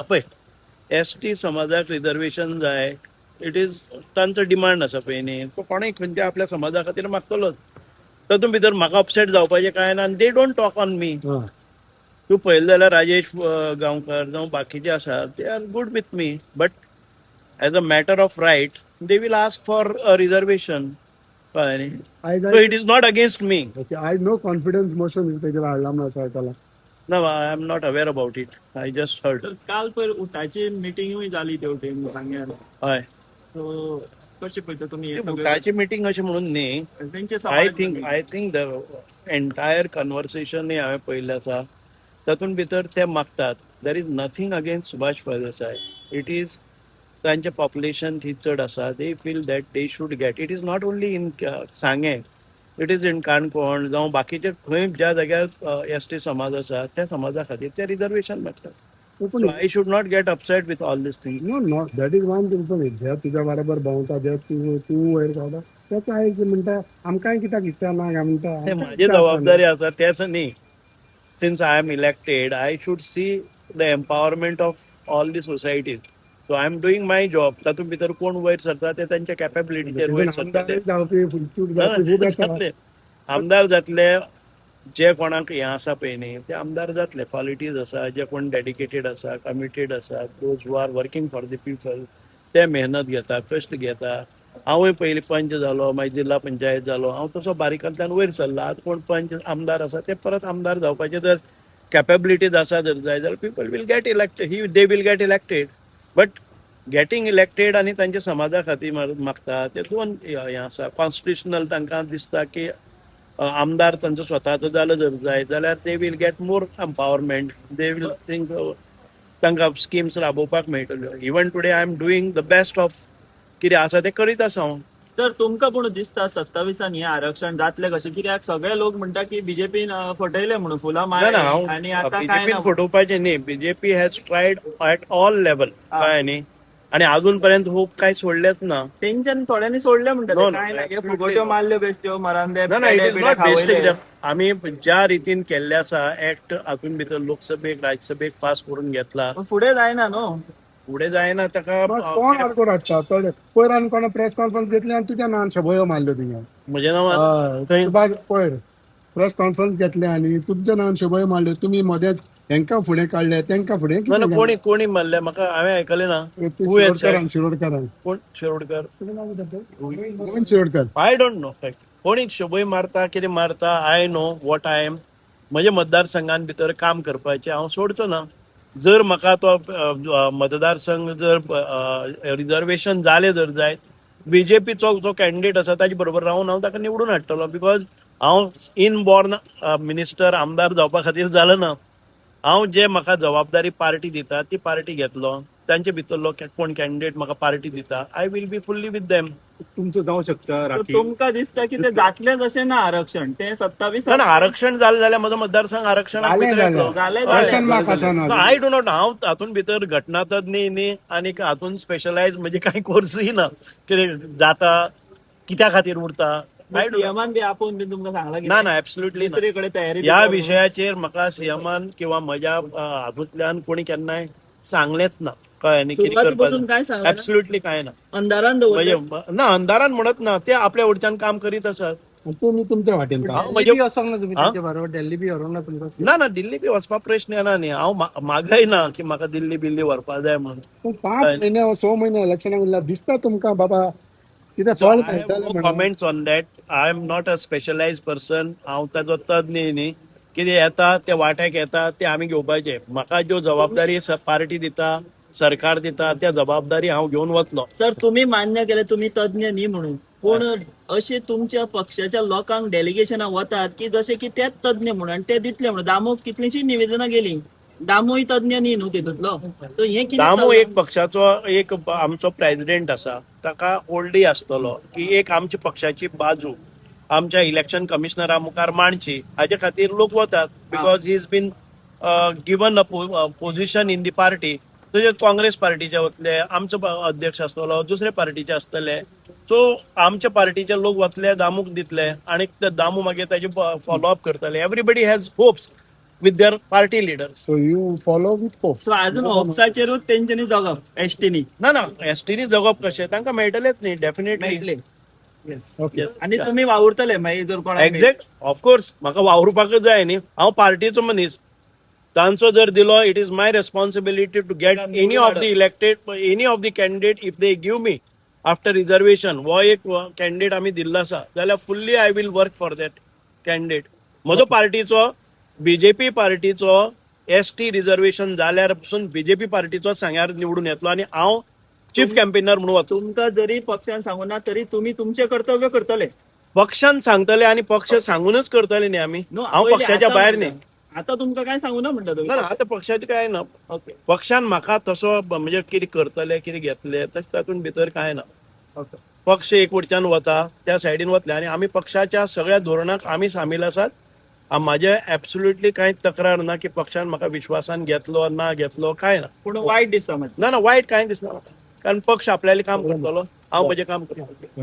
पळय ST समाजाक reservation जाय, इट इज तांचो डिमांड आसा पळय न्ही, तो कोणूय खंयच्या आपल्या समाजा खातीर मागतलोच. तातूंत भितर म्हाका अपसेट जावपाचें कांय ना, they don't talk on me. तूं पळयलें जाल्यार राजेश गांवकर जावं बाकीचे आसा, they are good with me, but as a matter of right they will ask for a reservation. कळ्ळें न्ही, so it is not against me. I no confidence motion तेजेर हाडला म्हणून असं आयकलां. No, I am not aware about it. I just heard. तर काल पयर उठाची मिटींगूय जाली तेवटेन सांग्यार. हय, सो कशें पळयता तुमी हे सगळें? उठाची मिटींग अशें म्हणून न्ही. तेंचे I think the entire conversation हांवें पळयल्लें आसा, तातूंत भितर ते मागतात. There is nothing against Subhash Phaldesai. It is तांचें पॉप्युलेशन थंय चड आसा. They feel that they should gate. It is not only in सांगे, इट इज इन काणकोण जावं बाकीचे खंय ज्या जाग्यार ST समाज आसा त्या समाजा खातीर ते रिजर्वेशन मागतात. So I should not get upset with all these things. No not that is one thing. पण जे तुज्या बरोबर भोंवता, जे तूं वयर रावता, ते काय म्हणटा आमकांय कित्याक इच्छा ना काय म्हणटा. ते माझी जबाबदारी आसा तेच न्ही. Since I am elected, I should see the empowerment of all the societies. So I am doing my job. तातूंत भितर कोण वयर सरता ते तांच्या कॅपेबिलिटीचेर वयर सरतले. आमदार जातले जे कोणाक हें आसा पळय न्ही, ते आमदार जातले. क्वॉलिटीज आसा, जे कोण डेडिकेटेड आसा, कमिटेड आसा, those who are working for the people, ते मेहनत घेता, कश्ट घेता. हांवूय पयलीं पंच जालो, मागीर जिल्हा पंचायत जालो. हांव तसो बारीकांतल्यान वयर सरला. आतां कोण पंच आमदार आसा ते परत आमदार जावपाचे जर कॅपेबिलिटीज आसा जर जाय जाल्यार people will get elected. They will get elected. But getting elected आनी तांच्या समाजा खातीर मागता ते दोन हें आसा. कॉन्स्टिट्युशनल तांकां दिसता की आमदार तांचो स्वताचो जालो जर जाय जाल्यार they will get more empowerment. They will think तांकां स्किम्स राबोवपाक मेळटल्यो. Even today I am doing the best of कितें आसा ते करीत आसा हांव. तर तुमकां पूण दिसता 27 हें आरक्षण जातलें कशें? कित्याक सगळे लोक म्हणटा की बीजेपीन फटयलें म्हणून फुलां माळ्ळे आनी आतां काय बीजेपीन ना. फटोवपाचें न्ही. BJP has triad at all level, कळ्ळें न्ही, आनी अजून पर्यंत होप काय सोडलेच ना. तेंच्यानी थोड्यांनी सोडले म्हणटा No, no, काय ना, absolutely फुगट्यो मारल्यो बेश्ट्यो मरांदे ना ना, इट इज नॉट खावयले. बेस्टीक. आमी ज्या रितीन केल्ले आसा ऍक्ट हातून भितर लोकसभेक राज्यसभेक पास करून घेतला, पण फुडें जायना न्हू. फुडें जायना. ताका कोण आडकोड हाडटा चड. पयर आनी कोणा प्रेस कॉन्फरन्स घेतली आनी तुज्या नांवान शबयो मारल्यो थिंगा. म्हज्या नांवान पयर प्रेस कॉन्फरन्स घेतले आनी तुमच्या नांवान शबयो मारल्यो. तुमी मदेंच हेंकां फुडें काडले, तेंकां फुडें कोणी कोणी म्हणलें म्हाका, हांवें आयकलें ना. शिरोडकरान कोण Shirodkar? Govind Shirodkar. I don't know. कोणी शोभय मारता, कितें मारता, I know what I am. म्हज्या मतदारसंघान भितर काम करपाचें हांव सोडचो ना. जर म्हाका तो मतदारसंघ जर रिजर्वेशन जालें जर जायत, बीजेपीचो जो कॅन्डिडेट आसा ताजे बरोबर रावन हांव ताका निवडून हाडटलो. बिकॉज हांव इनबॉर्न मिनिस्टर आमदार जावपा खातीर जालो ना. हांव जे म्हाका जबाबदारी पार्टी दिता ती पार्टी घेतलो. तांचे भितरलो कोण कॅन्डिडेट म्हाका पार्टी दिता, I will be fully with them. तुमचं जाऊ शकता. तर तुमकां दिसता की ते जातलेंच अशें ना आरक्षण? ते 27 ना आरक्षण जालें जाल्यार म्हजो मतदारसंघ आरक्षणाक भितर येतलो. I do not. हांव हातून भितर घटनातज्ञ न्ही आनी हातून स्पेशलायज म्हणजे कांय कोर्सूय ना. कितें जाता, कित्या खातीर उरता, सीएमान बी आपोवन बी तुमकां सांगला की ना ना, एब्सोल्युटली दुसरे कडेन तयारी ह्या विशयाचेर म्हाका सीएमान किंवा म्हज्या हातूंतल्यान कोणी केन्नाय सांगलेंच ना. कळ्ळें न्ही, कितें सुरवातीपासून काय करपाक सांगलें? एब्सोल्युटली कांय ना. अंधारान दवरलें म्हणजे ना, अंधारान म्हणत ना, ते आपल्या वडच्यान काम करीत आसात. तुम्ही तुमच्या वाटेन हांव दिल्ली म्हजे बी वचोंक ना तुम्ही ताचे बरोबर? दिल्ली बी व्हरूंक ना तुमकां? ना ना, दिल्ली बी वचपा प्रश्न येना न्ही. हांव मागय ना की म्हाका दिल्ली बिल्ली व्हरपा जाय म्हणून. पूण 5 म्हयने 6 म्हयने इलेक्शनाक उरल्या, दिसता तुमकां बाबा कितें फळ मेळटलें म्हणून? Comments on that. I am not a specialised person. हांव ताजो तज्ञ न्ही. कितें येता ते वाट्याक येता ते आमी घेवपाचे. म्हाका ज्यो जबाबदारी पार्टी दिता, सरकार दिता, त्या जबाबदारी हांव घेवन वतलो. सर, तुम्ही मान्य केले तुम्ही तज्ञ न्ही म्हणून, पूण अशे तुमच्या पक्षाच्या लोकांक डेलिगेशनां वतात की जशे की तेच तज्ञ म्हणून आनी ते दितले म्हणून. दामोक कितलींशीं निवेदनां गेली, दामूय तज्ञ न्ही न्हू तितूंतलो. सो हें कितें? दामू एक पक्षाचो एक आमचो प्रेसिडेंट आसा, ताका ओल्डी आसतलो की एक आमची पक्षाची बाजू आमच्या इलेक्शन कमिशनरा मुखार मांडची. हाजे खातीर लोक वतात. Because he is been given a position in the party. तशेंच काँग्रेस पार्टीचे वतले, आमचो अध्यक्ष आसतलो, दुसरे पार्टीचे आसतले. सो आमच्या पार्टीचे लोक वतले, दामूक दितले, आनी दामू मागीर ताजे फॉलोअप करतले. Everybody has hopes. with their party leaders. So you follow with post. So अजून होप्साचेरूच तेंच्यांनी जगप एसटीनी ना एसटीनी जगप कशें तांकां मेळटलेच न्ही डेफिनेटली. मेळटले. ओके. आणि तुम्ही वावुरतले मागीर जर कोणाक एक्झॅक्ट ऑफकोर्स म्हाका वावरपाकच जाय न्ही. हांव पार्टीचो मनीस. तांचो जर दिलो it is my responsibility to get any of the elected any of the candidate if they give me after reservation वो एक कॅन्डिडेट आमी दिल्लो आसा जाल्यार fully I will work for that candidate. म्हजो पार्टीचो बीजेपी पार्टीचो एसटी रिजर्वेशन जाल्यार पसून बीजेपी पार्टीचो सांग्यार निवडून येतलो आनी हांव चीफ कॅम्पेनर म्हणून वचून तुमकां जरी पक्षान सांगूना तरी तुम्ही तुमचे कर्तव्य करतले. पक्षान सांगतले आनी पक्ष सांगूनच करतले न्ही आमी. न्हू, हांव पयलीं पक्षाच्या आतां भायर म्हणटा. न्ही. आता तुमकां काय सांगूना म्हणटा तुम्ही. ना आतां पक्षाचें काय ना. ओके पक्षान म्हाका तसो म्हणजे कितें करतले कितें घेतले तातूंत भितर काय ना. ओके पक्ष एक वटच्यान वता त्या सायडीन वतले आनी आमी पक्षाच्या सगळ्या धोरणाक आमी सामील आसात. म्हाजे एब्सोल्युटली कांय तक्रार ना की पक्षान म्हाका विश्वासान घेतलो ना घेतलो काय ना. पूण वायट दिसता मातशें. ना वायट कांय दिसना म्हाका. कारण पक्ष आपल्यालें काम करतलो हांव म्हजें काम करतलो.